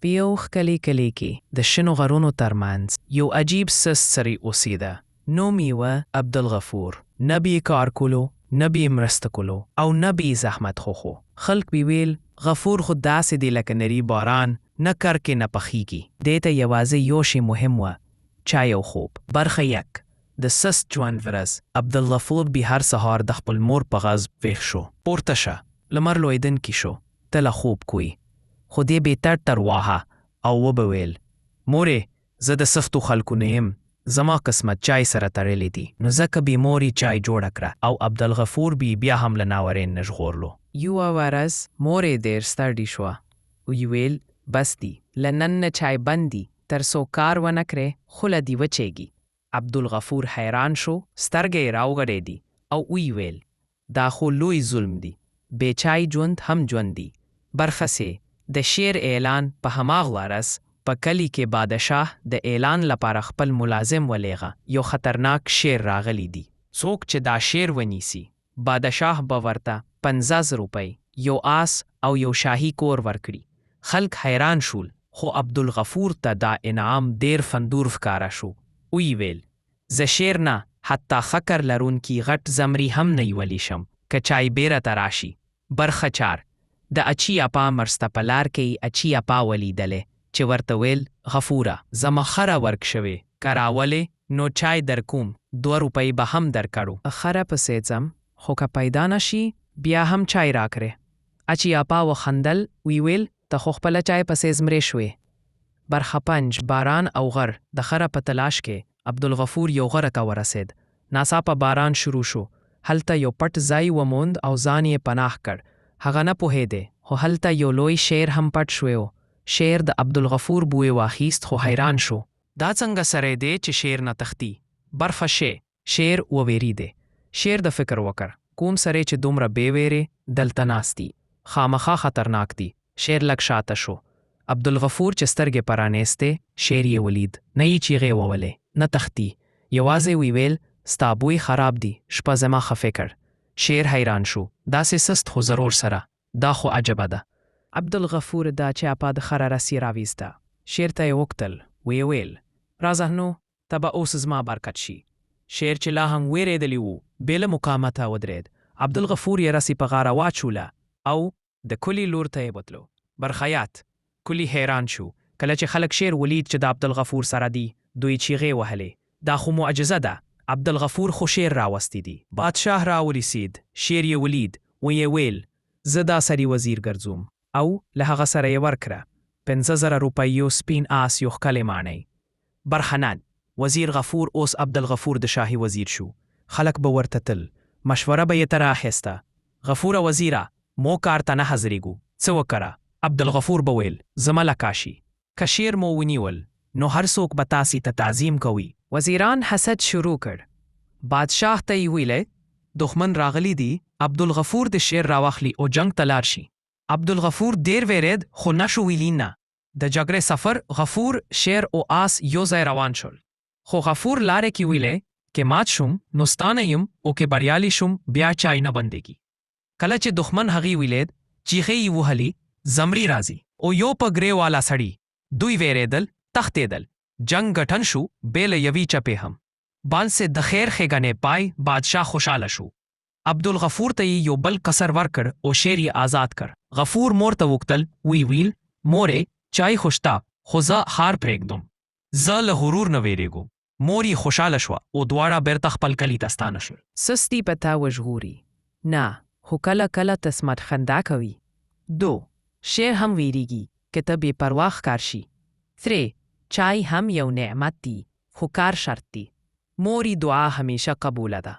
په یو ښکلي کلي کې د شنو غرونو ترمنځ یو عجیب سست سړی اوسېده. نوم یې و عبدالغفور. نه به یې کار کولو، نه به یې مرسته کولو او نه به یې زحمت خوښو. خلک به ویل غفور خو داسې دی لکه نري باران، نه کر کې نه پخیږي. دې ته یوازې یو شی مهم و، چای او خوب. برخه یک. د سست ژوند ورځ. عبدالغفور به هر سهار د خپل مور په غږ ویښ شو. پورته شه، لمر لویدونکی شو، ته له خوب کوی. خو دې به تړ تر واهه او وبه ویل مورې زه د سختو خلکو نه یم، زما قسمت چای سره تړلی دی. نو ځکه به مورې چای جوړه کړه او عبدالغفور بیا هم له ناورین نه ژغورلو. یوه ورځ مورې ډېر ستړې شوه. ویې ویل بس دی، له نن نه چای بند دی، تر څو کار ونه کړې خوله دې وچیږي. عبدالغفور حیران شو، سترګې یې راوغړېدې او ویې ویل دا خو لوی ظلم دی، بې چای ژوند هم ژوند دی. برخه سې. د شعر اعلان په هماغه ورځ په کلي کې بادشاه د اعلان لپاره خپل ملازم ولیږه. یو خطرناک شعر راغلی دی. څوک چې دا شعر ونیسي بادشاه به ورته 50 روپۍ، یو آس او یو شاهي کور ورکړي. خلک حیران شول، خو عبدالغفور ته دا انعام ډېر فندور ښکاره شو. ویې ویل زه شعر نه، حتی فکر لرونکي غټ زمري هم نه ویلی شم که چای بیره ته راشي. برخه 4. د اچي اپا مرسته په لار کې اچي اپا ولیدلې چې ورته ویل غفوره زما خره ورک شوې، که راولې نو چای در کوم، 2 روپۍ به هم در کړو. خره پسې ځم، خو که پیدا نشي بیا هم چای راکړې. اچي اپا وخندل، وی ویل ته خو خپله چای پسې زمرې شوې. برخه 5. باران او غر. د خره په تلاش کې عبدالغفور یو غره ته ورسید. ناڅاپه باران شروع شو. هلته یو پټ ځای وموند او ځان یې پناه کړ. هغه نه پوهېدی، خو هلته یو لوی شیر هم پټ شوی و. شیر د عبدالغفور بوی واخیست، خو حیران شو. دا څنګه سړی دی چې شیر نه تښتي؟ برخه 6. شیر وویریده. شیر د فکر وکړ کوم سړی چې دومره بې ویرې دلته ناست دی خامخا خطرناک دی. شیر لږ شاته شو. عبدالغفور چې سترګې پرانیستې، شیر یې ولید. نه یې چیغې وولې، نه تښتي. یوازې وی ویل ستا بوی خراب دی، شپه زما خفې کړ. شیر حیران شو. داسې سست خو ضرور سره، دا خو عجبه ده. عبدالغفور دا چې اپا د خره رسی راویسته. شیر ته یې وکتل، ویې ویل راځه نو ته به اوس زما برکت شي. شیر چې لا هم ویرېدلی و بې له مقاومته ودرېد. عبدالغفور یې رسی په غاړه واچوله او د کلي لور ته یې بوتلو. برخیات. کلی حیران شو. کله چې خلک شیر ولید چې د عبدالغفور سره دی، دوی چیغې وهلې دا خو معجزه ده، عبدالغفور خو شیر راوستی دی. بادشاه راورسید. شیر یې ولید، ویې ویل زه دا سړي وزیر ګرځوم او له هغه سره یې ورکړه 50,000 روپۍ، یو سپین آس، یو ښکلی ماڼۍ. برخه 9. وزیر غفور اوس عبدالغفور د شاهي وزیر شو. خلک به ورته تل، مشوره به یې تر اخیسته. غفوره وزیره مو کار ته نه حاضرېږو، څه وکړه؟ عبدالغفور به ویل زما له کاشي، که شیر مو ونیول نو هر څوک به تاسې ته تعظیم کوي. وزیران حسد شروع کړ. بادشاه ته یې ویلې دښمن راغلی دی، عبدالغفور د شیر راواخلي او جنگ ته لاړ شي. عبدالغفور ډېر ویرېد، خو نشو ویلی نه. د جګړې سفر غفور، شیر او آس یو ځای روان شول. خو غفور لارې کې ویلې که مات شم نو ستانه یم او که بریالی شم بیا چای نه بندېږي. کله چې دښمن هغې ویلید، چیغې یې وهلې زمري راځي او یو په ګرې والا سړي. دوی ویرېدل، تښتېدل. جنگ ګټن شو بې له یوې چپې هم. باندې د خیر ښېګڼې پای بادشاه خوشحاله شو. عبدالغفور ته یې یو بل قصر ورکړ او شیر یې آزاد کړ. غفور مور ته وکتل، وی ویل مورې چای خو شته، خو زه ښار پرېږدم، زه له غرور نه ویرېږم. مور یې خوشحاله شوه او دواړه بیرته خپل کلي ته ستانه شول. سستي په تا وژغوري نه، خو کله کله تسمت خندا کوي. 2. شیر هم ویریږي که ته بې پروا ښکار شي. 3. چای هم یو نعمت دی، خو کار شرط دی. مورې دعا همیشه قبوله ده.